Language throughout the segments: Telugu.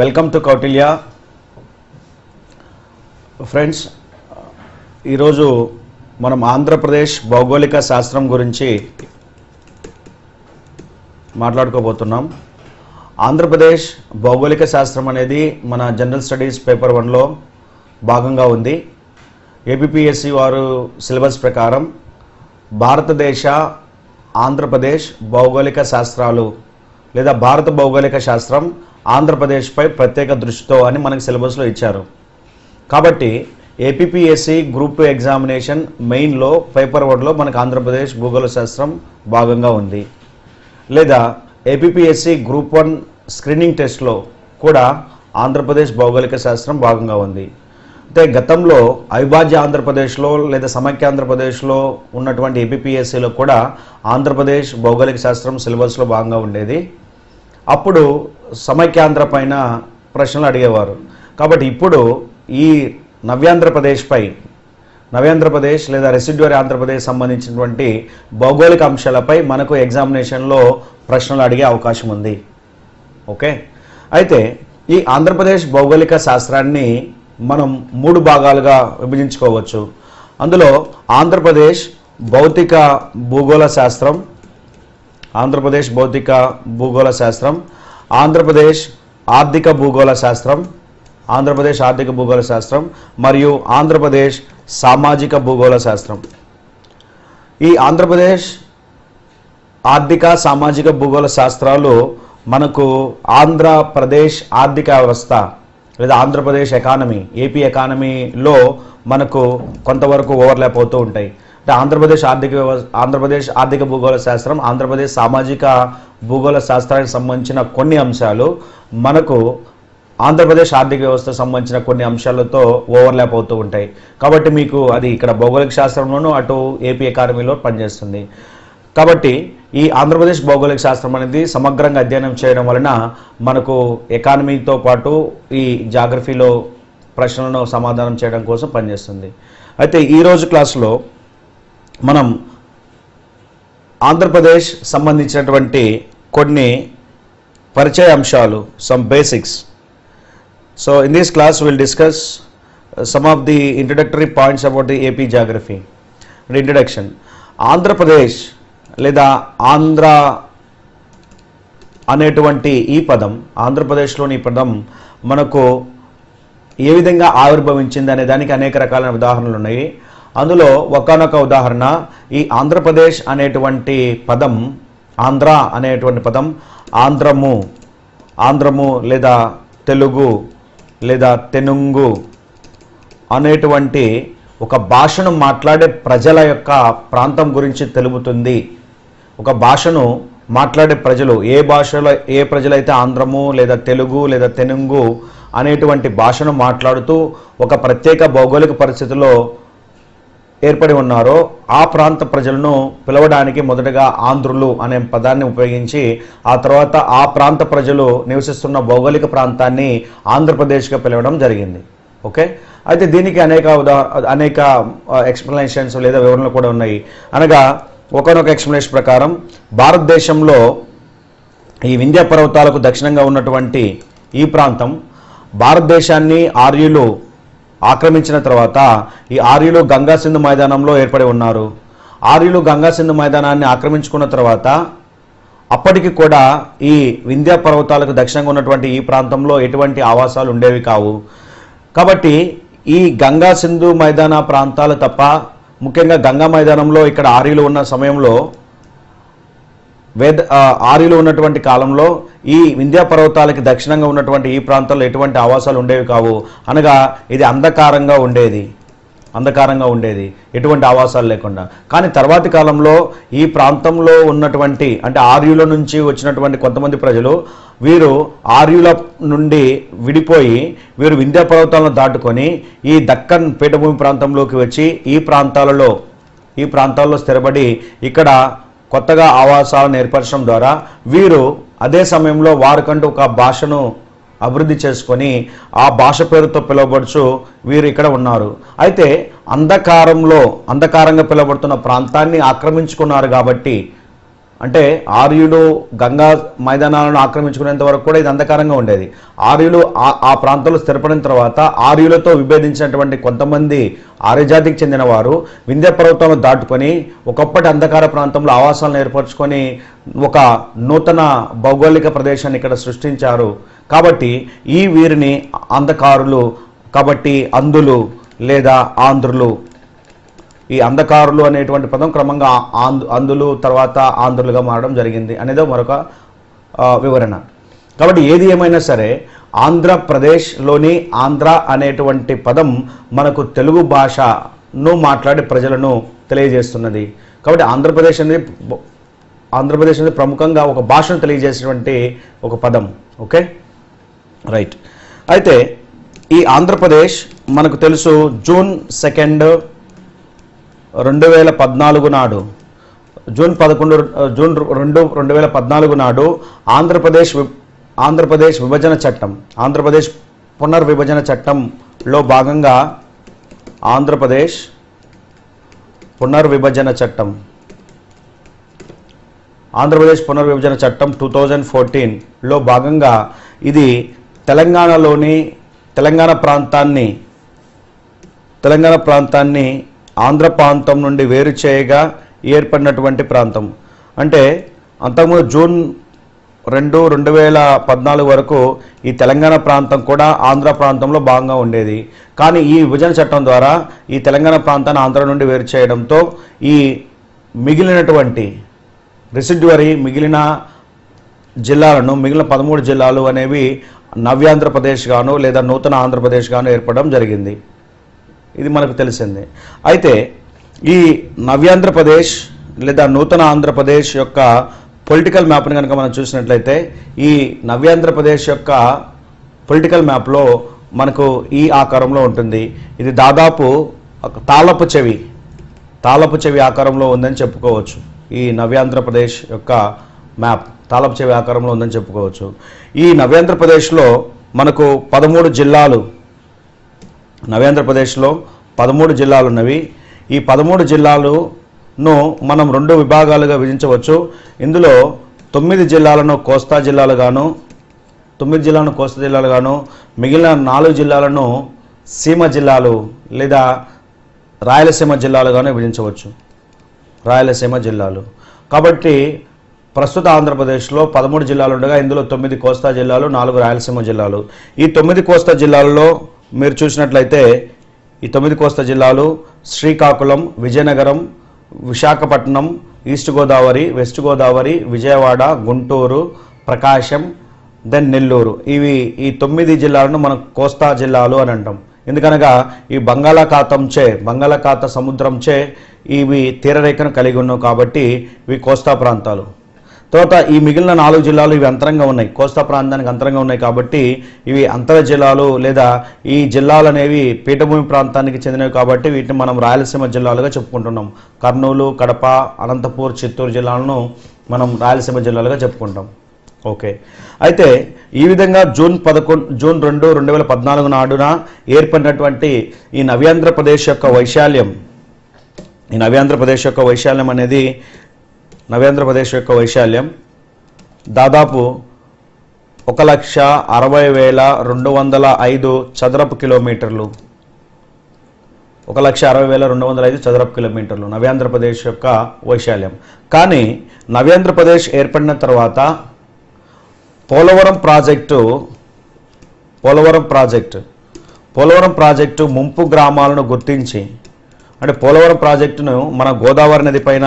Welcome to Kautilya friends. ఈరోజు మనం ఆంధ్రప్రదేశ్ భౌగోళిక శాస్త్రం గురించి మాట్లాడుకోబోతున్నాం. ఆంధ్రప్రదేశ్ భౌగోళిక శాస్త్రం అనేది మన జనరల్ స్టడీస్ పేపర్ 1లో భాగంగా ఉంది. ఏపీపీఎస్సీ వారు సిలబస్ ప్రకారం భారతదేశ ఆంధ్రప్రదేశ్ భౌగోళిక శాస్త్రాలు లేదా భారత భౌగోళిక శాస్త్రం ఆంధ్రప్రదేశ్పై ప్రత్యేక దృష్టితో అని మనకి సిలబస్లో ఇచ్చారు. కాబట్టి ఏపీపీఎస్సీ గ్రూప్ 2 ఎగ్జామినేషన్ మెయిన్లో పేపర్ 1లో మనకు ఆంధ్రప్రదేశ్ భూగోళ శాస్త్రం భాగంగా ఉంది. లేదా ఏపీపీఎస్సీ గ్రూప్ 1 స్క్రీనింగ్ టెస్ట్లో కూడా ఆంధ్రప్రదేశ్ భౌగోళిక శాస్త్రం భాగంగా ఉంది. అంటే గతంలో అవిభాజ్య ఆంధ్రప్రదేశ్లో లేదా సమైక్య ఆంధ్రప్రదేశ్లో ఉన్నటువంటి ఏపీపీఎస్సీలో కూడా ఆంధ్రప్రదేశ్ భౌగోళిక శాస్త్రం సిలబస్లో భాగంగా ఉండేది. అప్పుడు సమైక్యాంధ్ర పైన ప్రశ్నలు అడిగేవారు. కాబట్టి ఇప్పుడు ఈ నవ్యాంధ్రప్రదేశ్ లేదా రెసిడ్యూరీ ఆంధ్రప్రదేశ్ సంబంధించినటువంటి భౌగోళిక అంశాలపై మనకు ఎగ్జామినేషన్లో ప్రశ్నలు అడిగే అవకాశం ఉంది. ఓకే, అయితే ఈ ఆంధ్రప్రదేశ్ భౌగోళిక శాస్త్రాన్ని మనం 3 భాగాలుగా విభజించుకోవచ్చు. అందులో ఆంధ్రప్రదేశ్ భౌతిక భూగోళ శాస్త్రం, ఆంధ్రప్రదేశ్ ఆర్థిక భూగోళ శాస్త్రం మరియు ఆంధ్రప్రదేశ్ సామాజిక భూగోళ శాస్త్రం. ఈ ఆంధ్రప్రదేశ్ ఆర్థిక సామాజిక భూగోళ శాస్త్రాలు మనకు ఆంధ్రప్రదేశ్ ఆర్థిక వ్యవస్థ లేదా ఆంధ్రప్రదేశ్ ఎకానమీ, ఏపీ ఎకానమీలో మనకు కొంతవరకు ఓవర్లాప్ అవుతూ ఉంటాయి. అంటే ఆంధ్రప్రదేశ్ ఆర్థిక భూగోళ శాస్త్రం, ఆంధ్రప్రదేశ్ సామాజిక భూగోళ శాస్త్రానికి సంబంధించిన కొన్ని అంశాలు మనకు ఆంధ్రప్రదేశ్ ఆర్థిక వ్యవస్థకు సంబంధించిన కొన్ని అంశాలతో ఓవర్లాప్ అవుతూ ఉంటాయి. కాబట్టి మీకు అది ఇక్కడ భౌగోళిక శాస్త్రంలోనూ అటు ఏపీ ఎకానమీలో పనిచేస్తుంది. కాబట్టి ఈ ఆంధ్రప్రదేశ్ భౌగోళిక శాస్త్రం అనేది సమగ్రంగా అధ్యయనం చేయడం వలన మనకు ఎకానమీతో పాటు ఈ జాగ్రఫీలో ప్రశ్నలను సమాధానం చేయడం కోసం పనిచేస్తుంది. అయితే ఈరోజు క్లాసులో మనం ఆంధ్రప్రదేశ్ సంబంధించినటువంటి కొన్ని పరిచయ అంశాలు, some basics. So in this class will discuss some of the introductory points about the AP geography. Introduction. Andhra Pradesh లేదా ఆంధ్ర అనేటువంటి ఈ పదం, ఆంధ్రప్రదేశ్లోని ఈ పదం మనకు ఏ విధంగా ఆవిర్భవించింది అనే దానికి అనేక రకాలైన ఉదాహరణలు ఉన్నాయి. అందులో ఒకానొక ఉదాహరణ, ఈ ఆంధ్రప్రదేశ్ అనేటువంటి పదం, ఆంధ్ర అనేటువంటి పదం ఆంధ్రము లేదా తెలుగు లేదా తెనుంగు అనేటువంటి ఒక భాషను మాట్లాడే ప్రజల యొక్క ప్రాంతం గురించి తెలుపుతుంది. ఒక భాషను మాట్లాడే ప్రజలు, ఏ ప్రజలైతే ఆంధ్రము లేదా తెలుగు లేదా తెనుంగు అనేటువంటి భాషను మాట్లాడుతూ ఒక ప్రత్యేక భౌగోళిక పరిస్థితిలో ఏర్పడి ఉన్నారో ఆ ప్రాంత ప్రజలను పిలవడానికి మొదటగా ఆంధ్రులు అనే పదాన్ని ఉపయోగించి ఆ తర్వాత ఆ ప్రాంత ప్రజలు నివసిస్తున్న భౌగోళిక ప్రాంతాన్ని ఆంధ్రప్రదేశ్గా పిలవడం జరిగింది. ఓకే, అయితే దీనికి అనేక ఎక్స్ప్లెనేషన్స్ లేదా వివరణలు కూడా ఉన్నాయి. అనగా ఒకనొక ఎక్స్ప్లెనేషన్ ప్రకారం భారతదేశంలో ఈ వింధ్య పర్వతాలకు దక్షిణంగా ఉన్నటువంటి ఈ ప్రాంతం భారతదేశాన్ని ఆర్యులు ఆక్రమించిన తర్వాత ఈ ఆర్యులు గంగా సింధు మైదానంలో ఏర్పడి ఉన్నారు. ఆర్యులు గంగా సింధు మైదానాన్ని ఆక్రమించుకున్న తర్వాత అప్పటికి కూడా ఈ వింధ్య పర్వతాలకు దక్షిణంగా ఉన్నటువంటి ఈ ప్రాంతంలో ఎటువంటి ఆవాసాలు ఉండేవి కావు. కాబట్టి ఈ గంగా సింధు మైదాన ప్రాంతాలు తప్ప, ముఖ్యంగా గంగా మైదానంలో ఇక్కడ ఆర్యులు ఉన్న సమయంలో, ఆర్యులు ఉన్నటువంటి కాలంలో ఈ వింధ్య పర్వతాలకి దక్షిణంగా ఉన్నటువంటి ఈ ప్రాంతాల్లో ఎటువంటి ఆవాసాలు ఉండేవి కావు. అనగా ఇది అంధకారంగా ఉండేది, ఎటువంటి ఆవాసాలు లేకుండా. కానీ తర్వాతి కాలంలో ఈ ప్రాంతంలో ఉన్నటువంటి, అంటే ఆర్యుల నుంచి వచ్చినటువంటి కొంతమంది ప్రజలు, వీరు ఆర్యుల నుండి విడిపోయి వీరు వింధ్య పర్వతాలను దాటుకొని ఈ దక్కన్ పీఠభూమి ప్రాంతంలోకి వచ్చి ఈ ప్రాంతాల్లో స్థిరపడి ఇక్కడ కొత్తగా ఆవాసాలను ఏర్పరచడం ద్వారా వీరు అదే సమయంలో వారికంటూ ఒక భాషను అభివృద్ధి చేసుకొని ఆ భాష పేరుతో పిలువబడుచు వీరు ఇక్కడ ఉన్నారు. అయితే అంధకారంగా పిలువబడుతున్న ప్రాంతాన్ని ఆక్రమించుకున్నారు కాబట్టి అంటే ఆర్యులు గంగా మైదానాలను ఆక్రమించుకునేంత వరకు కూడా ఇది అంధకారంగా ఉండేది. ఆర్యులు ఆ ప్రాంతంలో స్థిరపడిన తర్వాత ఆర్యులతో విభేదించినటువంటి కొంతమంది ఆర్యజాతికి చెందిన వారు వింధ్య పర్వతాలను దాటుకొని ఒకప్పటి అంధకార ప్రాంతంలో ఆవాసాలను ఏర్పరచుకొని ఒక నూతన భౌగోళిక ప్రదేశాన్ని ఇక్కడ సృష్టించారు. కాబట్టి ఈ వీరిని అంధకారులు, కాబట్టి అందులు లేదా ఆంధ్రులు, ఈ అంధకారులు అనేటువంటి పదం క్రమంగా అందులు తర్వాత ఆంధ్రులుగా మారడం జరిగింది అనేది మరొక వివరణ. కాబట్టి ఏది ఏమైనా సరే ఆంధ్రప్రదేశ్లోని ఆంధ్ర అనేటువంటి పదం మనకు తెలుగు భాషను మాట్లాడే ప్రజలను తెలియజేస్తున్నది. కాబట్టి ఆంధ్రప్రదేశ్ అనేది ప్రముఖంగా ఒక భాషను తెలియజేసేటువంటి ఒక పదం. Okay, right. అయితే ఈ ఆంధ్రప్రదేశ్ మనకు తెలుసు జూన్ 2, 2014 నాడు, జూన్ 2, 2014 నాడు ఆంధ్రప్రదేశ్ విభజన చట్టం, ఆంధ్రప్రదేశ్ పునర్విభజన చట్టంలో భాగంగా ఆంధ్రప్రదేశ్ పునర్విభజన చట్టం 2014లో భాగంగా ఇది తెలంగాణ ప్రాంతాన్ని ఆంధ్ర ప్రాంతం నుండి వేరు చేయగా ఏర్పడినటువంటి ప్రాంతం. అంటే అంతకుముందు జూన్ 2, 2014 వరకు ఈ తెలంగాణ ప్రాంతం కూడా ఆంధ్ర ప్రాంతంలో భాగంగా ఉండేది. కానీ ఈ విభజన చట్టం ద్వారా ఈ తెలంగాణ ప్రాంతాన్ని ఆంధ్ర నుండి వేరు చేయడంతో ఈ మిగిలినటువంటి మిగిలిన జిల్లాలను, మిగిలిన 13 జిల్లాలు అనేవి నవ్యాంధ్రప్రదేశ్ గాను లేదా నూతన ఆంధ్రప్రదేశ్ గాను ఏర్పడడం జరిగింది. ఇది మనకు తెలిసిందే. అయితే ఈ నవ్యాంధ్రప్రదేశ్ లేదా నూతన ఆంధ్రప్రదేశ్ యొక్క పొలిటికల్ మ్యాప్ని కనుక మనం చూసినట్లయితే ఈ నవ్యాంధ్రప్రదేశ్ యొక్క పొలిటికల్ మ్యాప్లో మనకు ఈ ఆకారంలో ఉంటుంది. ఇది దాదాపు తాళపు చెవి ఆకారంలో ఉందని చెప్పుకోవచ్చు. ఈ నవ్యాంధ్రప్రదేశ్ యొక్క మ్యాప్ తాళపు చెవి ఆకారంలో ఉందని చెప్పుకోవచ్చు. ఈ నవ్యాంధ్రప్రదేశ్లో మనకు 13 జిల్లాలు, నవ్యాంధ్రప్రదేశ్లో 13 జిల్లాలు ఉన్నవి. ఈ 13 జిల్లాలను మనం 2 విభాగాలుగా విభజించవచ్చు. ఇందులో 9 జిల్లాలను కోస్తా జిల్లాలు గాను, మిగిలిన 4 జిల్లాలను సీమ జిల్లాలు లేదా రాయలసీమ జిల్లాలుగాను విభజించవచ్చు. రాయలసీమ జిల్లాలు. కాబట్టి ప్రస్తుత ఆంధ్రప్రదేశ్లో 13 జిల్లాలు ఉండగా ఇందులో 9 కోస్తా జిల్లాలు, 4 రాయలసీమ జిల్లాలు. ఈ 9 కోస్తా జిల్లాలలో మీరు చూసినట్లయితే ఈ 9 కోస్తా జిల్లాలు శ్రీకాకుళం, విజయనగరం, విశాఖపట్నం, ఈస్ట్ గోదావరి, వెస్ట్ గోదావరి, విజయవాడ, గుంటూరు, ప్రకాశం, దెన్ నెల్లూరు. ఈ 9 జిల్లాలను మనం కోస్తా జిల్లాలు అని అంటాం. ఎందుకనగా ఈ బంగాళాఖాత సముద్రంచే ఇవి తీరరేఖను కలిగి ఉన్నావు కాబట్టి ఇవి కోస్తా ప్రాంతాలు. తర్వాత ఈ మిగిలిన 4 జిల్లాలు ఇవి అంతరంగా ఉన్నాయి, కోస్తా ప్రాంతానికి అంతరంగా ఉన్నాయి కాబట్టి ఇవి అంతర జిల్లాలు లేదా ఈ జిల్లాలు అనేవి పీఠభూమి ప్రాంతానికి చెందినవి కాబట్టి వీటిని మనం రాయలసీమ జిల్లాలుగా చెప్పుకుంటున్నాం. కర్నూలు, కడప, అనంతపూర్, చిత్తూరు జిల్లాలను మనం రాయలసీమ జిల్లాలుగా చెప్పుకుంటాం. ఓకే. అయితే ఈ విధంగా జూన్ 2, 2014 నాడున ఏర్పడినటువంటి ఈ నవ్యాంధ్రప్రదేశ్ యొక్క వైశాల్యం దాదాపు 1,60,205 చదరపు కిలోమీటర్లు. 1,60,205 చదరపు కిలోమీటర్లు నవ్యాంధ్రప్రదేశ్ యొక్క వైశాల్యం. కానీ నవ్యాంధ్రప్రదేశ్ ఏర్పడిన తర్వాత పోలవరం ప్రాజెక్టు ముంపు గ్రామాలను గుర్తించి, అంటే పోలవరం ప్రాజెక్టును మన గోదావరి నది పైన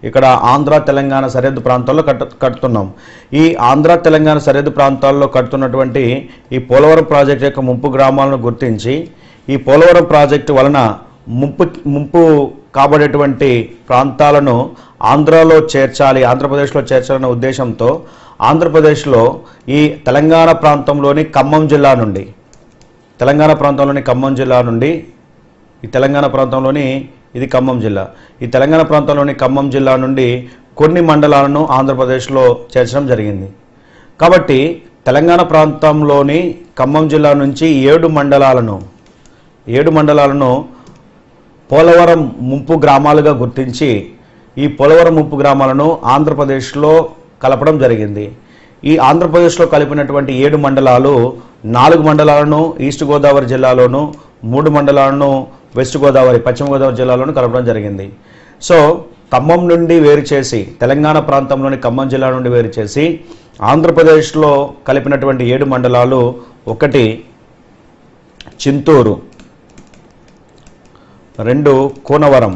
ఇక్కడ ఆంధ్ర తెలంగాణ సరిహద్దు ప్రాంతాల్లో కడుతున్నాం. ఈ ఆంధ్ర తెలంగాణ సరిహద్దు ప్రాంతాల్లో కడుతున్నటువంటి ఈ పోలవరం ప్రాజెక్టు యొక్క ముంపు గ్రామాలను గుర్తించి ఈ పోలవరం ప్రాజెక్టు వలన ముంపు కాబడేటువంటి ప్రాంతాలను ఆంధ్రప్రదేశ్లో చేర్చాలనే ఉద్దేశంతో ఆంధ్రప్రదేశ్లో ఈ తెలంగాణ ప్రాంతంలోని ఖమ్మం జిల్లా నుండి ఇది ఖమ్మం జిల్లా. ఈ తెలంగాణ ప్రాంతంలోని ఖమ్మం జిల్లా నుండి కొన్ని మండలాలను ఆంధ్రప్రదేశ్లో చేర్చడం జరిగింది. కాబట్టి తెలంగాణ ప్రాంతంలోని ఖమ్మం జిల్లా నుంచి 7 మండలాలను పోలవరం ముంపు గ్రామాలుగా గుర్తించి ఈ పోలవరం ముంపు గ్రామాలను ఆంధ్రప్రదేశ్లో కలపడం జరిగింది. ఈ ఆంధ్రప్రదేశ్లో కలిపినటువంటి 7 మండలాలు 4 మండలాలను ఈస్ట్ గోదావరి జిల్లాలోను, 3 మండలాలను వెస్ట్ గోదావరి పశ్చిమ గోదావరి జిల్లాలోను కలపడం జరిగింది. సో ఖమ్మం నుండి వేరు చేసి, తెలంగాణ ప్రాంతంలోని ఖమ్మం జిల్లా నుండి వేరు చేసి ఆంధ్రప్రదేశ్లో కలిపినటువంటి 7 మండలాలు: 1 చింతూరు, 2 కూనవరం,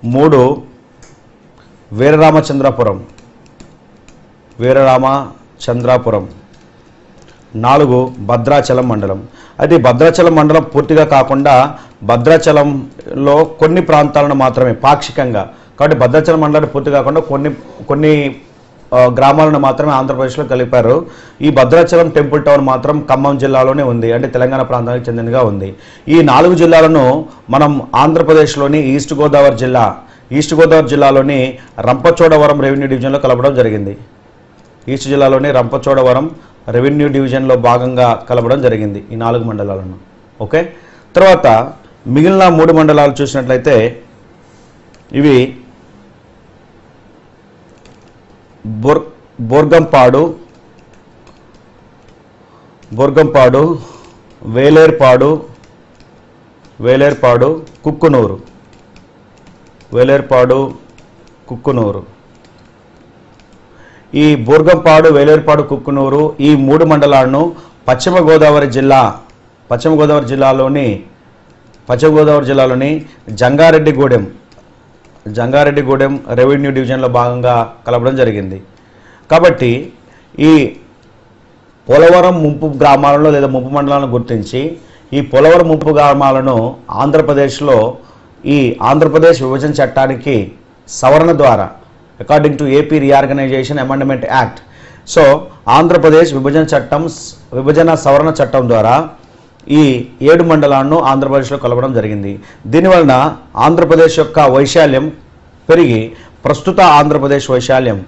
3 వీరరామచంద్రపురం, 4 భద్రాచలం మండలం. అయితే భద్రాచలం మండలం పూర్తిగా కాకుండా భద్రాచలంలో కొన్ని ప్రాంతాలను మాత్రమే పాక్షికంగా, కాబట్టి భద్రాచలం మండలాన్ని పూర్తి కాకుండా కొన్ని గ్రామాలను మాత్రమే ఆంధ్రప్రదేశ్లో కలిపారు. ఈ భద్రాచలం టెంపుల్ టౌన్ మాత్రం ఖమ్మం జిల్లాలోనే ఉంది, అంటే తెలంగాణ ప్రాంతానికి చెందినగా ఉంది. ఈ 4 జిల్లాలను మనం ఆంధ్రప్రదేశ్లోని ఈస్ట్ గోదావరి జిల్లాలోని రంపచోడవరం రెవెన్యూ డివిజన్లో కలపడం జరిగింది. ఈస్ట్ జిల్లాలోని రంపచోడవరం రెవెన్యూ డివిజన్లో భాగంగా కలపడం జరిగింది ఈ 4 మండలాలను. ఓకే, తర్వాత మిగిలిన 3 మండలాలు చూసినట్లయితే ఇవి బోర్గంపాడు, వేలేర్పాడు, కుక్కునూరు. ఈ బోర్గంపాడు, వేలేర్పాడు, కుక్కునూరు ఈ 3 మండలాలను పశ్చిమ గోదావరి జిల్లాలోని జంగారెడ్డిగూడెం రెవెన్యూ డివిజన్లో భాగంగా కలపడం జరిగింది. కాబట్టి ఈ పోలవరం ముంపు గ్రామాలను లేదా ముంపు మండలాలను గుర్తించి ఈ పోలవరం ముంపు గ్రామాలను ఆంధ్రప్రదేశ్లో ఈ ఆంధ్రప్రదేశ్ విభజన చట్టానికి సవరణ ద్వారా, according to AP reorganisation amendment act, so Andhra Pradesh విభజన సవరణ చట్టం ద్వారా ఈ 7 మండలాలను ఆంధ్రప్రదేశ్లో కలపడం జరిగింది. దీనివలన ఆంధ్రప్రదేశ్ యొక్క వైశాల్యం పెరిగి ప్రస్తుత ఆంధ్రప్రదేశ్ వైశాల్యం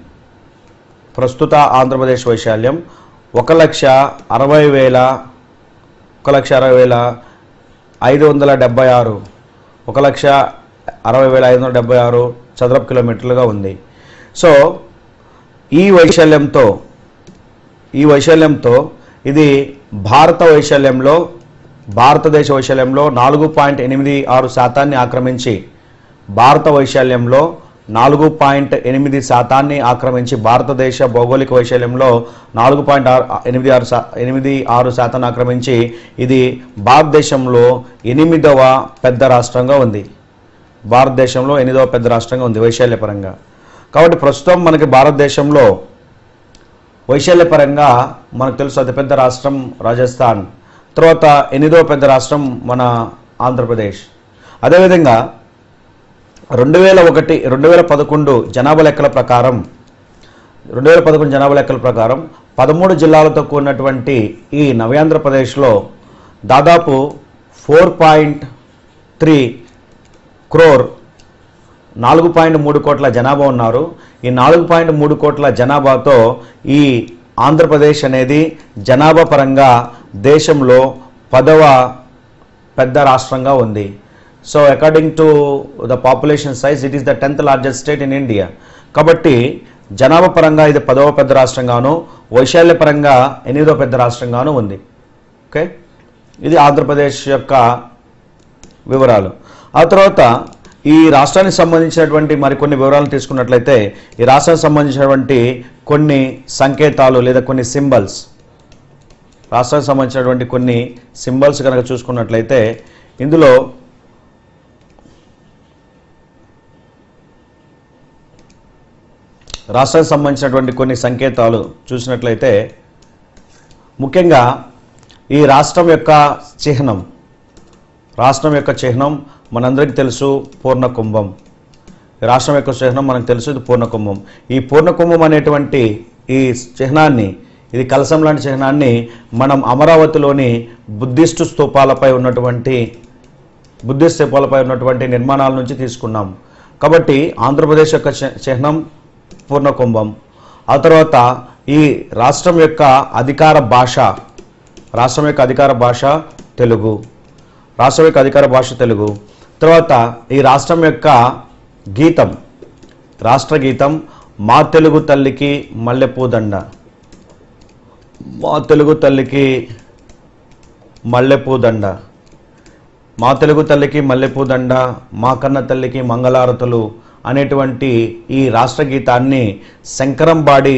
1,60,576 చదరపు కిలోమీటర్లుగా ఉంది. సో ఈ వైశాల్యంతో ఇది భారతదేశ వైశాల్యంలో 4.86% ఆక్రమించి, భారతదేశ భౌగోళిక వైశాల్యంలో 4.86% ఆక్రమించి ఇది భారతదేశంలో 8వ పెద్ద రాష్ట్రంగా ఉంది. వైశాల్యపరంగా. కాబట్టి ప్రస్తుతం మనకి భారతదేశంలో వైశాల్యపరంగా మనకు తెలుసు అతిపెద్ద రాష్ట్రం రాజస్థాన్, తర్వాత 8వ పెద్ద రాష్ట్రం మన ఆంధ్రప్రదేశ్. అదేవిధంగా 2011 జనాభా లెక్కల ప్రకారం 13 జిల్లాలతో కూడినటువంటి ఈ నవ్యాంధ్రప్రదేశ్లో దాదాపు 4.3 crore 4.3 కోట్ల జనాభా ఉన్నారు. ఈ 4.3 కోట్ల జనాభాతో ఈ ఆంధ్రప్రదేశ్ అనేది జనాభా పరంగా దేశంలో 10వ పెద్ద రాష్ట్రంగా ఉంది. So according to the population size it is the 10th largest state in India. కాబట్టి జనాభా పరంగా ఇది 10వ పెద్ద రాష్ట్రంగాను, వైశాల్య పరంగా 8వ పెద్ద రాష్ట్రంగాను ఉంది. ఓకే, ఇది ఆంధ్రప్రదేశ్ యొక్క వివరాలు. ఆ తర్వాత ఈ రాష్ట్రానికి సంబంధించినటువంటి మరికొన్ని వివరాలను తీసుకున్నట్లయితే ఈ రాష్ట్రానికి సంబంధించినటువంటి కొన్ని సంకేతాలు లేదా కొన్ని సింబల్స్, కనుక చూసుకున్నట్లయితే ఇందులో రాష్ట్రానికి సంబంధించినటువంటి కొన్ని సంకేతాలు చూసినట్లయితే ముఖ్యంగా ఈ రాష్ట్రం యొక్క చిహ్నం మనందరికీ తెలుసు పూర్ణకుంభం. రాష్ట్రం యొక్క చిహ్నం మనకు తెలుసు, ఇది పూర్ణకుంభం. ఈ పూర్ణకుంభం అనేటువంటి ఈ చిహ్నాన్ని, ఇది కలశం లాంటి చిహ్నాన్ని మనం అమరావతిలోని బుద్ధిస్ట్ స్తూపాలపై ఉన్నటువంటి నిర్మాణాల నుంచి తీసుకున్నాం. కాబట్టి ఆంధ్రప్రదేశ్ యొక్క చిహ్నం పూర్ణకుంభం. ఆ తర్వాత ఈ రాష్ట్రం యొక్క అధికార భాష తెలుగు. తర్వాత ఈ రాష్ట్రం యొక్క గీతం, రాష్ట్ర గీతం మా తెలుగు తల్లికి మల్లెపూదండ, మా తెలుగు తల్లికి మల్లెపూదండ, మా తెలుగు తల్లికి మల్లెపూదండ, మా కన్న తల్లికి మంగళారతులు అనేటువంటి ఈ రాష్ట్ర గీతాన్ని శంకరంబాడి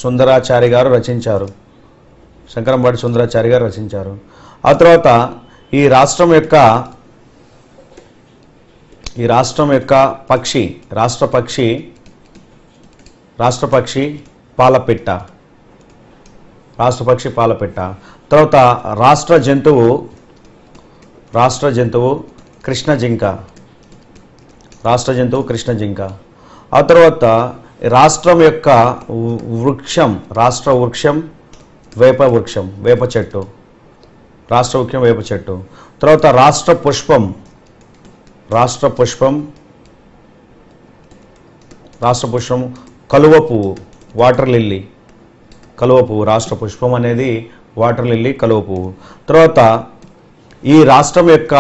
సుందరాచారి గారు రచించారు. శంకరంబాడి సుందరాచారి గారు రచించారు. ఆ తర్వాత ఈ రాష్ట్రం యొక్క పక్షి, రాష్ట్ర పక్షి పాలపిట్ట, తర్వాత రాష్ట్ర జంతువు కృష్ణ జింక, ఆ తర్వాత రాష్ట్రం యొక్క వృక్షం, వేప చెట్టు, తర్వాత రాష్ట్ర పుష్పం కలువ పువ్వు, రాష్ట్ర పుష్పం అనేది వాటర్ లిల్లీ, కలువ పువ్వు. తర్వాత ఈ రాష్ట్రం యొక్క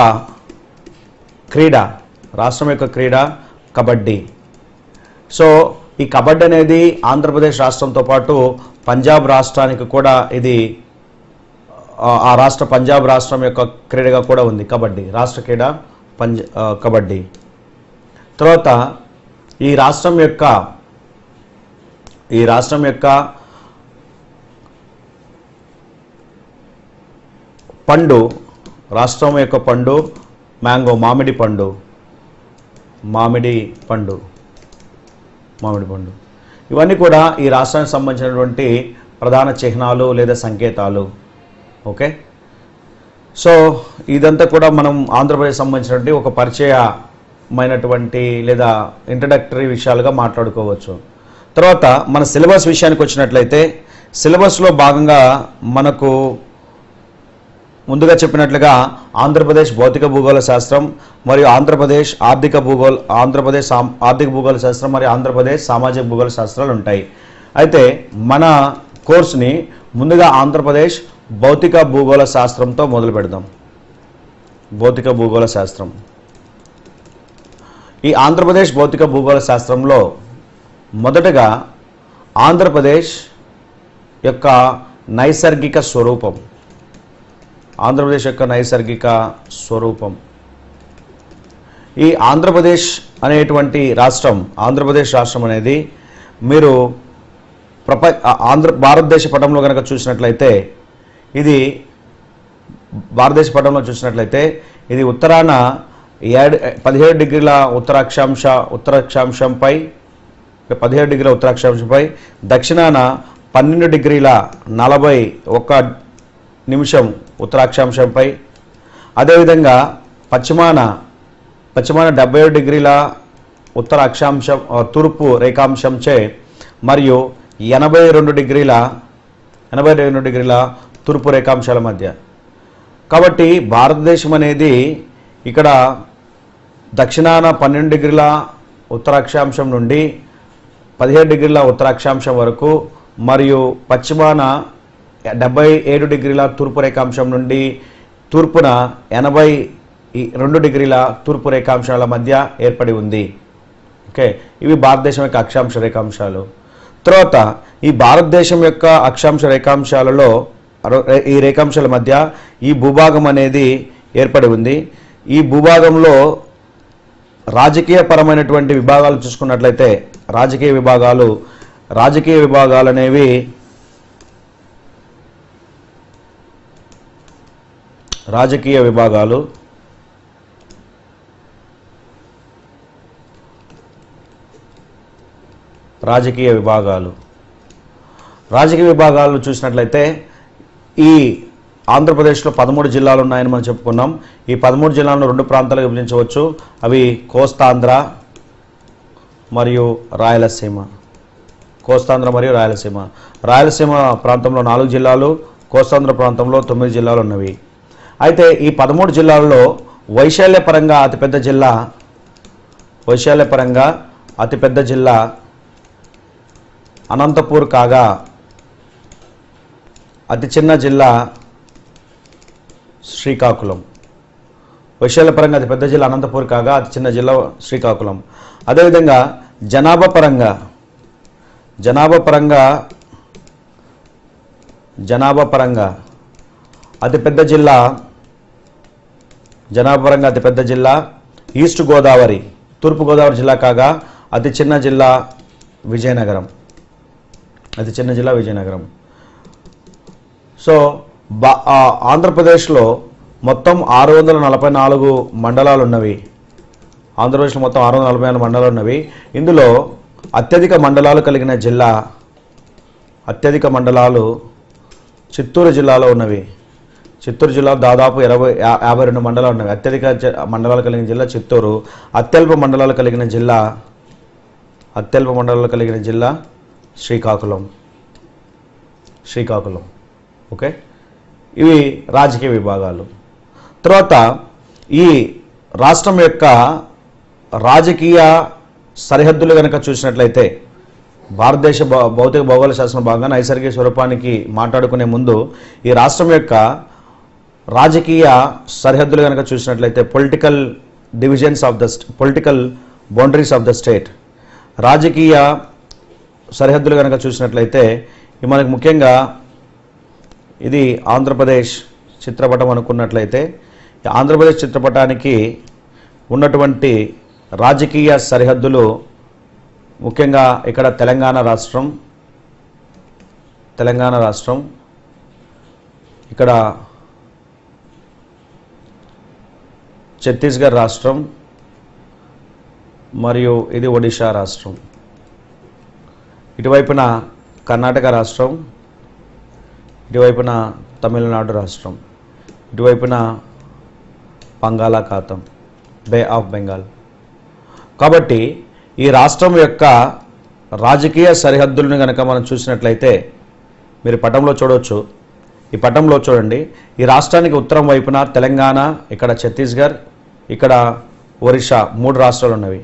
క్రీడ కబడ్డీ. సో ఈ కబడ్డీ అనేది ఆంధ్రప్రదేశ్ రాష్ట్రంతో పాటు పంజాబ్ రాష్ట్రానికి కూడా ఇది ఆ రాష్ట్ర పంజాబ్ రాష్ట్రం యొక్క క్రీడగా కూడా ఉంది కబడ్డీ, రాష్ట్ర క్రీడ కబడ్డీ. తర్వాత ఈ రాష్ట్రం యొక్క పండు, మ్యాంగో, మామిడి పండు. ఇవన్నీ కూడా ఈ రాష్ట్రానికి సంబంధించినటువంటి ప్రధాన చిహ్నాలు లేదా సంకేతాలు. ఓకే, సో ఇదంతా కూడా మనం ఆంధ్రప్రదేశ్ సంబంధించినటువంటి ఒక పరిచయమైనటువంటి లేదా ఇంట్రడక్టరీ విషయాలుగా మాట్లాడుకోవచ్చు. తర్వాత మన సిలబస్ విషయానికి వచ్చినట్లయితే, సిలబస్లో భాగంగా మనకు ముందుగా చెప్పినట్లుగా ఆంధ్రప్రదేశ్ భౌతిక భూగోళ శాస్త్రం మరియు ఆంధ్రప్రదేశ్ ఆర్థిక భూగోళ శాస్త్రం మరియు ఆంధ్రప్రదేశ్ సామాజిక భూగోళ శాస్త్రాలు ఉంటాయి. అయితే మన కోర్సుని ముందుగా ఆంధ్రప్రదేశ్ భౌతిక భూగోళ శాస్త్రంతో మొదలు పెడదాం. భౌతిక భూగోళ శాస్త్రం. ఈ ఆంధ్రప్రదేశ్ భౌతిక భూగోళ శాస్త్రంలో మొదటగా ఆంధ్రప్రదేశ్ యొక్క నైసర్గిక స్వరూపం, ఈ ఆంధ్రప్రదేశ్ అనేటువంటి ఆంధ్రప్రదేశ్ రాష్ట్రం అనేది మీరు భారతదేశ పటంలో కనుక చూసినట్లయితే ఇది ఉత్తరాన 17 డిగ్రీల ఉత్తరాక్షాంశంపై దక్షిణాన 12 డిగ్రీల 41 నిమిషం ఉత్తరాక్షాంశంపై, అదేవిధంగా పశ్చిమాన 77 డిగ్రీల తూర్పు రేఖాంశంచే మరియు 82 డిగ్రీల తూర్పు రేఖాంశాల మధ్య. కాబట్టి భారతదేశం అనేది ఇక్కడ దక్షిణాన 12 డిగ్రీల ఉత్తరాక్షాంశం నుండి 17 డిగ్రీల ఉత్తరాక్షాంశం వరకు మరియు పశ్చిమాన 77 డిగ్రీల తూర్పు రేఖాంశం నుండి తూర్పున 82 డిగ్రీల తూర్పు రేఖాంశాల మధ్య ఏర్పడి ఉంది. ఓకే, ఇవి భారతదేశం యొక్క అక్షాంశ రేఖాంశాలు. తర్వాత ఈ భారతదేశం యొక్క అక్షాంశ రేఖాంశాలలో ఈ రేఖాంశాల మధ్య ఈ భూభాగం అనేది ఏర్పడి ఉంది. ఈ భూభాగంలో రాజకీయపరమైనటువంటి విభాగాలు చూసుకున్నట్లయితే రాజకీయ విభాగాలు అనేవి రాజకీయ విభాగాలు చూసినట్లయితే ఈ ఆంధ్రప్రదేశ్లో 13 జిల్లాలు ఉన్నాయని మనం చెప్పుకున్నాం. ఈ 13 జిల్లాలను 2 ప్రాంతాలుగా విభజించవచ్చు. అవి కోస్తాంధ్ర మరియు రాయలసీమ. రాయలసీమ ప్రాంతంలో 4 జిల్లాలు, కోస్తాంధ్ర ప్రాంతంలో 9 జిల్లాలు ఉన్నవి. అయితే ఈ 13 జిల్లాల్లో వైశాల్యపరంగా అతిపెద్ద జిల్లా అనంతపూర్ కాగా అతి చిన్న జిల్లా శ్రీకాకుళం. విషయాల పరంగా అతి పెద్ద జిల్లా అనంతపూర్ కాగా అతి చిన్న జిల్లా శ్రీకాకుళం. అదేవిధంగా జనాభా పరంగా అతిపెద్ద జిల్లా ఈస్ట్ గోదావరి, తూర్పు గోదావరి జిల్లా కాగా అతి చిన్న జిల్లా విజయనగరం. సో ఆంధ్రప్రదేశ్లో మొత్తం 644 మండలాలు ఉన్నవి. ఇందులో అత్యధిక మండలాలు చిత్తూరు జిల్లాలో ఉన్నవి. చిత్తూరు జిల్లా దాదాపు 52 మండలాలు ఉన్నవి. అత్యధిక మండలాలు కలిగిన జిల్లా చిత్తూరు. అత్యల్ప మండలాలు కలిగిన జిల్లా శ్రీకాకుళం. ఓకే, ఇవి రాజకీయ విభాగాలు. తర్వాత ఈ రాష్ట్రం యొక్క రాజకీయ సరిహద్దులు కనుక చూసినట్లయితే భారతదేశ భౌతిక భౌగోళిక శాస్త్రం భాగంగా నైసర్గిక స్వరూపానికి మాట్లాడుకునే ముందు ఈ రాష్ట్రం యొక్క రాజకీయ సరిహద్దులు కనుక చూసినట్లయితే political boundaries of the state, రాజకీయ సరిహద్దులు కనుక చూసినట్లయితే మనకు ముఖ్యంగా ఇది ఆంధ్రప్రదేశ్ చిత్రపటం అనుకున్నట్లయితే ఆంధ్రప్రదేశ్ చిత్రపటానికి ఉన్నటువంటి రాజకీయ సరిహద్దులు ముఖ్యంగా ఇక్కడ తెలంగాణ రాష్ట్రం, ఇక్కడ ఛత్తీస్గఢ్ రాష్ట్రం మరియు ఇది ఒడిషా రాష్ట్రం. ఇటువైపున కర్ణాటక రాష్ట్రం, ఇటువైపున తమిళనాడు రాష్ట్రం, ఇటువైపున బంగాళాఖాతం, బే ఆఫ్ బెంగాల్. కాబట్టి ఈ రాష్ట్రం యొక్క రాజకీయ సరిహద్దులను కనుక మనం చూసినట్లయితే మీరు పటంలో చూడవచ్చు. ఈ పటంలో చూడండి, ఈ రాష్ట్రానికి ఉత్తరం వైపున తెలంగాణ, ఇక్కడ ఛత్తీస్గఢ్, ఇక్కడ ఒరిస్సా 3 రాష్ట్రాలు ఉన్నవి.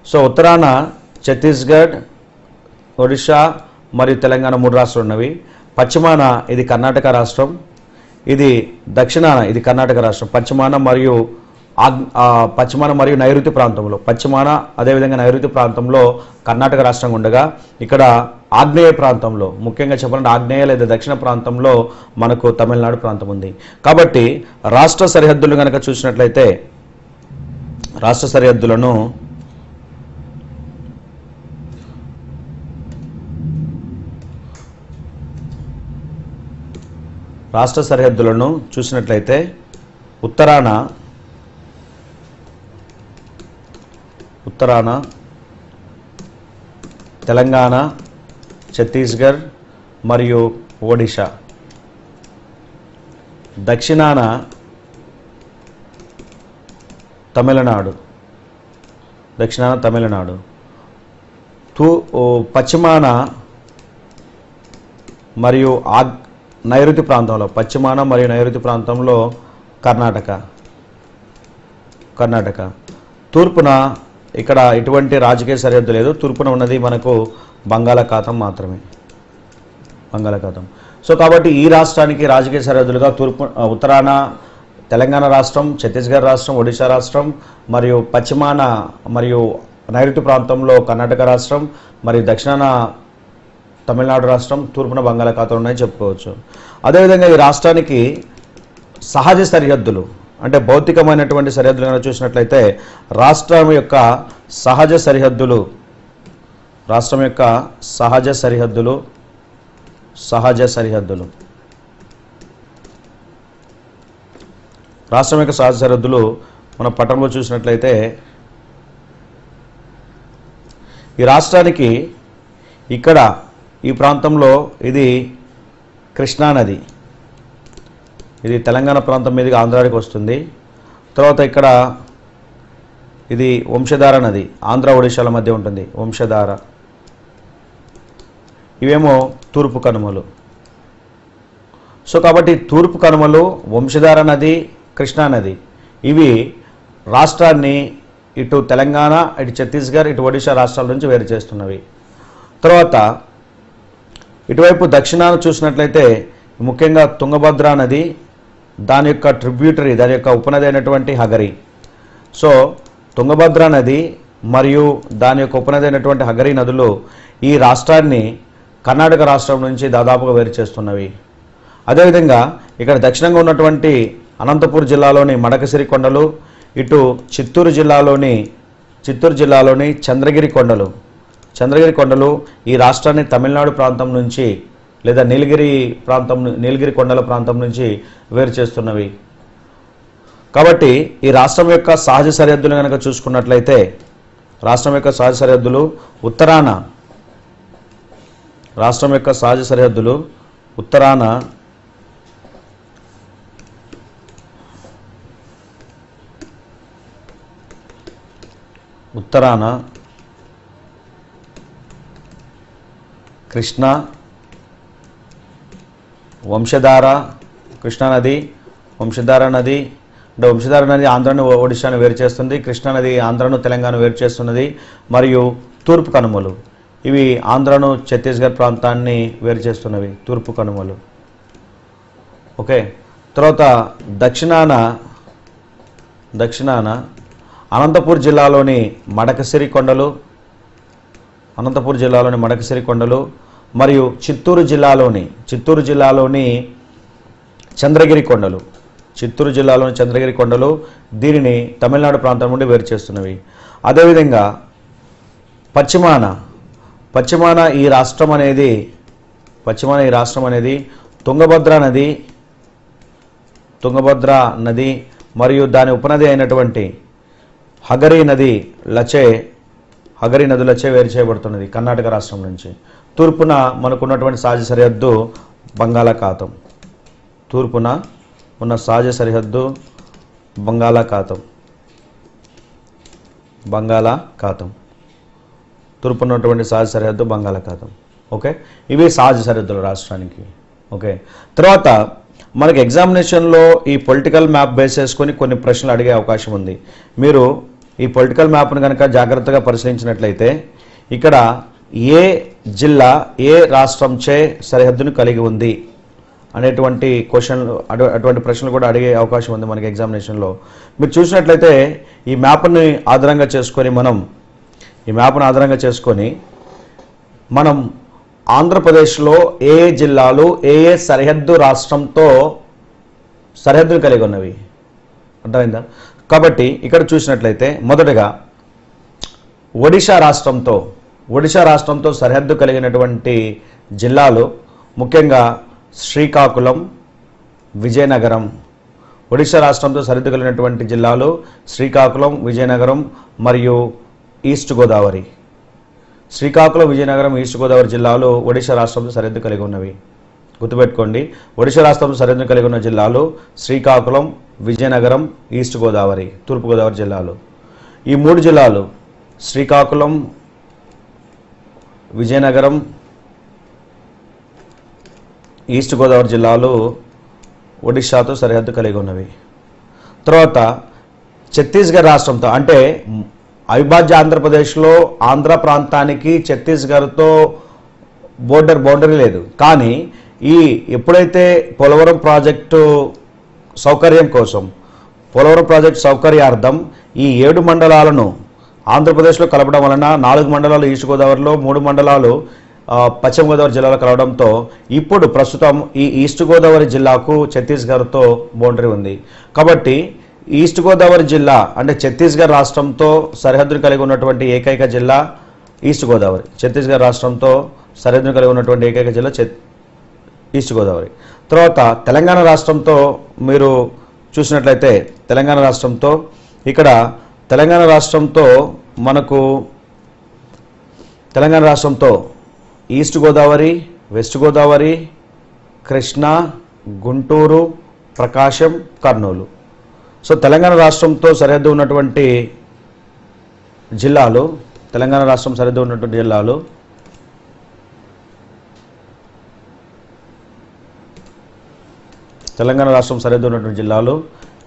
సో ఉత్తరాన ఛత్తీస్గఢ్, ఒడిషా మరియు తెలంగాణ 3 రాష్ట్రాలు ఉన్నవి. పశ్చిమాన ఇది కర్ణాటక రాష్ట్రం, ఇది దక్షిణాన ఇది కర్ణాటక రాష్ట్రం. పశ్చిమాన మరియు నైరుతి ప్రాంతంలో అదేవిధంగా నైరుతి ప్రాంతంలో కర్ణాటక రాష్ట్రం ఉండగా ఇక్కడ ఆగ్నేయ ప్రాంతంలో, ముఖ్యంగా చెప్పాలంటే ఆగ్నేయ లేదా దక్షిణ ప్రాంతంలో మనకు తమిళనాడు ప్రాంతం ఉంది. కాబట్టి రాష్ట్ర సరిహద్దులు కనుక చూసినట్లయితే రాష్ట్ర సరిహద్దులను చూసినట్లయితే ఉత్తరాన తెలంగాణ, ఛత్తీస్గఢ్ మరియు ఒడిషా, దక్షిణాన తమిళనాడు, పశ్చిమాన మరియు నైరుతి ప్రాంతంలో కర్ణాటక. తూర్పున ఇక్కడ ఎటువంటి రాజకీయ సరిహద్దు లేదు. తూర్పున ఉన్నది మనకు బంగాళాఖాతం మాత్రమే. సో కాబట్టి ఈ రాష్ట్రానికి రాజకీయ సరిహద్దులుగా ఉత్తరాన తెలంగాణ రాష్ట్రం, ఛత్తీస్గఢ్ రాష్ట్రం, ఒడిశా రాష్ట్రం మరియు పశ్చిమాన మరియు నైరుతి ప్రాంతంలో కర్ణాటక రాష్ట్రం మరియు దక్షిణాన తమిళనాడు రాష్ట్రం, తూర్పున బంగాళాఖాతం ఉన్నాయని చెప్పుకోవచ్చు. అదేవిధంగా ఈ రాష్ట్రానికి సహజ సరిహద్దులు అంటే భౌతికమైనటువంటి సరిహద్దులు కనుక చూసినట్లయితే రాష్ట్రం యొక్క సహజ సరిహద్దులు మన పటంలో చూసినట్లయితే ఈ రాష్ట్రానికి ఇక్కడ ఈ ప్రాంతంలో ఇది కృష్ణానది, ఇది తెలంగాణ ప్రాంతం మీదుగా ఆంధ్రాకి వస్తుంది. తర్వాత ఇక్కడ ఇది వంశధార నది, ఆంధ్ర ఒడిశాల మధ్య ఉంటుంది వంశధార. ఇవేమో తూర్పు కనుమలు. సో కాబట్టి తూర్పు కనుమలు, వంశధార నది, కృష్ణానది ఇవి రాష్ట్రాన్ని ఇటు తెలంగాణ, ఇటు ఛత్తీస్గఢ్, ఇటు ఒడిశా రాష్ట్రాల నుంచి వేరు చేస్తున్నవి. తర్వాత ఇటువైపు దక్షిణాన చూసినట్లయితే ముఖ్యంగా తుంగభద్రా నది దాని యొక్క ట్రిబ్యూటరీ, దాని యొక్క ఉపనది అయినటువంటి హగరి. సో తుంగభద్ర నది మరియు దాని యొక్క ఉపనది అయినటువంటి హగరి నదులు ఈ రాష్ట్రాన్ని కర్ణాటక రాష్ట్రం నుంచి దాదాపుగా వేరు చేస్తున్నవి. అదేవిధంగా ఇక్కడ దక్షిణంగా ఉన్నటువంటి అనంతపూర్ జిల్లాలోని మడకసిరి కొండలు, ఇటు చిత్తూరు జిల్లాలోని చంద్రగిరి కొండలు ఈ రాష్ట్రాన్ని తమిళనాడు ప్రాంతం నుంచి లేదా నీలగిరి కొండల ప్రాంతం నుంచి వేరు చేస్తున్నవి. కాబట్టి ఈ రాష్ట్రం యొక్క సహజ సరిహద్దులు కనుక చూసుకున్నట్లయితే రాష్ట్రం యొక్క సహజ సరిహద్దులు ఉత్తరాన కృష్ణా నది అంటే వంశధార నది ఆంధ్రను ఒడిశాను వేరు చేస్తుంది. కృష్ణా నది ఆంధ్రను తెలంగాణ వేరు చేస్తున్నది. మరియు తూర్పు కనుమలు, ఇవి ఆంధ్రను ఛత్తీస్గఢ్ ప్రాంతాన్ని వేరు చేస్తున్నవి, తూర్పు కనుమలు. ఓకే, తర్వాత దక్షిణాన అనంతపూర్ జిల్లాలోని మడకసిరి కొండలు మరియు చిత్తూరు జిల్లాలోని చంద్రగిరి కొండలు దీనిని తమిళనాడు ప్రాంతం నుండి వేరు చేస్తున్నవి. అదేవిధంగా పశ్చిమాన ఈ రాష్ట్రం అనేది తుంగభద్ర నది మరియు దాని ఉపనది అయినటువంటి హగరి నదులచే వేరు చేయబడుతున్నది కర్ణాటక రాష్ట్రం నుంచి. తూర్పున మనకున్నటువంటి సహజ సరిహద్దు బంగాళాఖాతం. తూర్పున ఉన్న సహజ సరిహద్దు బంగాళాఖాతం. తూర్పున ఉన్నటువంటి సహజ సరిహద్దు బంగాళాఖాతం. ఓకే, ఇవి సహజ సరిహద్దులు రాష్ట్రానికి. ఓకే, తర్వాత మనకి ఎగ్జామినేషన్లో ఈ పొలిటికల్ మ్యాప్ బేస్ చేసుకొని కొన్ని ప్రశ్నలు అడిగే అవకాశం ఉంది. మీరు ఈ పొలిటికల్ మ్యాప్ను కనుక జాగ్రత్తగా పరిశీలించినట్లయితే ఇక్కడ ఏ జిల్లా ఏ రాష్ట్రంచే సరిహద్దును కలిగి ఉంది అనేటువంటి అటువంటి ప్రశ్నలు కూడా అడిగే అవకాశం ఉంది మనకి ఎగ్జామినేషన్లో. మీరు చూసినట్లయితే ఈ మ్యాప్ని ఆధారంగా చేసుకొని మనం ఆంధ్రప్రదేశ్లో ఏ జిల్లాలు ఏ సరిహద్దు రాష్ట్రంతో సరిహద్దులు కలిగి ఉన్నవి అర్థమైందా? కాబట్టి ఇక్కడ చూసినట్లయితే మొదటగా ఒడిశా రాష్ట్రంతో సరిహద్దు కలిగినటువంటి జిల్లాలు ముఖ్యంగా శ్రీకాకుళం, విజయనగరం. ఒడిశా రాష్ట్రంతో సరిహద్దు కలిగినటువంటి జిల్లాలు శ్రీకాకుళం, విజయనగరం మరియు ఈస్ట్ గోదావరి. శ్రీకాకుళం, విజయనగరం, ఈస్ట్ గోదావరి జిల్లాలు ఒడిశా రాష్ట్రంతో సరిహద్దు కలిగి ఉన్నవి. గుర్తుపెట్టుకోండి, ఒడిశా రాష్ట్రంతో సరిహద్దు కలిగి ఉన్న జిల్లాలు శ్రీకాకుళం, విజయనగరం, ఈస్ట్ గోదావరి, తూర్పు గోదావరి జిల్లాలు. ఈ మూడు జిల్లాలు శ్రీకాకుళం, విజయనగరం, ఈస్ట్ గోదావరి జిల్లాలు ఒడిశాతో సరిహద్దు కలిగి ఉన్నవి. తర్వాత ఛత్తీస్గఢ్ రాష్ట్రంతో, అంటే అవిభాజ్య ఆంధ్రప్రదేశ్లో ఆంధ్ర ప్రాంతానికి ఛత్తీస్గఢ్తో బౌండరీ లేదు. కానీ ఎప్పుడైతే పోలవరం ప్రాజెక్టు సౌకర్యార్థం ఈ 7 మండలాలను ఆంధ్రప్రదేశ్లో కలపడం వలన 4 మండలాలు ఈస్ట్ గోదావరిలో, 3 మండలాలు పశ్చిమ గోదావరి జిల్లాలో కలవడంతో ఇప్పుడు ప్రస్తుతం ఈ ఈస్ట్ గోదావరి జిల్లాకు ఛత్తీస్గఢ్తో బౌండరీ ఉంది. కాబట్టి ఈస్ట్ గోదావరి జిల్లా అంటే ఛత్తీస్గఢ్ రాష్ట్రంతో సరిహద్దును కలిగి ఉన్నటువంటి ఏకైక జిల్లా ఈస్ట్ గోదావరి. ఛత్తీస్గఢ్ రాష్ట్రంతో సరిహద్దును కలిగి ఉన్నటువంటి ఏకైక జిల్లా ఈస్ట్ గోదావరి. తర్వాత తెలంగాణ రాష్ట్రంతో మీరు చూసినట్లయితే తెలంగాణ రాష్ట్రంతో ఈస్ట్ గోదావరి, వెస్ట్ గోదావరి, కృష్ణా, గుంటూరు, ప్రకాశం, కర్నూలు. సో తెలంగాణ రాష్ట్రంతో సరిహద్దు ఉన్నటువంటి జిల్లాలు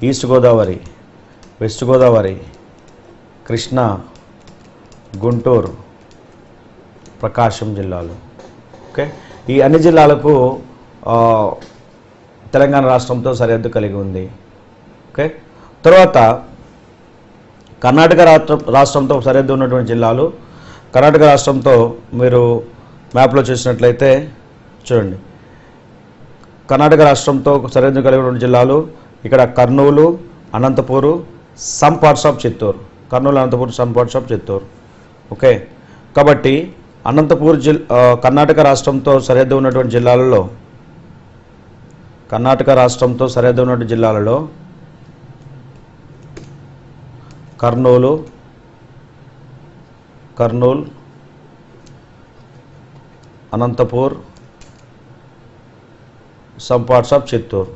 ఈస్ట్ గోదావరి, వెస్ట్ గోదావరి, కృష్ణా, గుంటూరు, ప్రకాశం జిల్లాలు. ఓకే, ఈ అన్ని జిల్లాలకు తెలంగాణ రాష్ట్రంతో సరిహద్దు కలిగి ఉంది. ఓకే, తర్వాత కర్ణాటక రాష్ట్రంతో సరిహద్దు ఉన్నటువంటి జిల్లాలు. కర్ణాటక రాష్ట్రంతో మీరు మ్యాప్లో చూసినట్లయితే చూడండి, కర్ణాటక రాష్ట్రంతో సరిహద్దు కలిగి ఉన్న జిల్లాలు ఇక్కడ Kurnool, Anantapur, some parts of Chittoor. Kurnool, Anantapur, some parts of Chittoor. Okay, కాబట్టి అనంతపూర్ కర్ణాటక రాష్ట్రంతో సరిహద్దు ఉన్నటువంటి జిల్లాలలో Kurnool, Anantapur, some parts of Chittoor.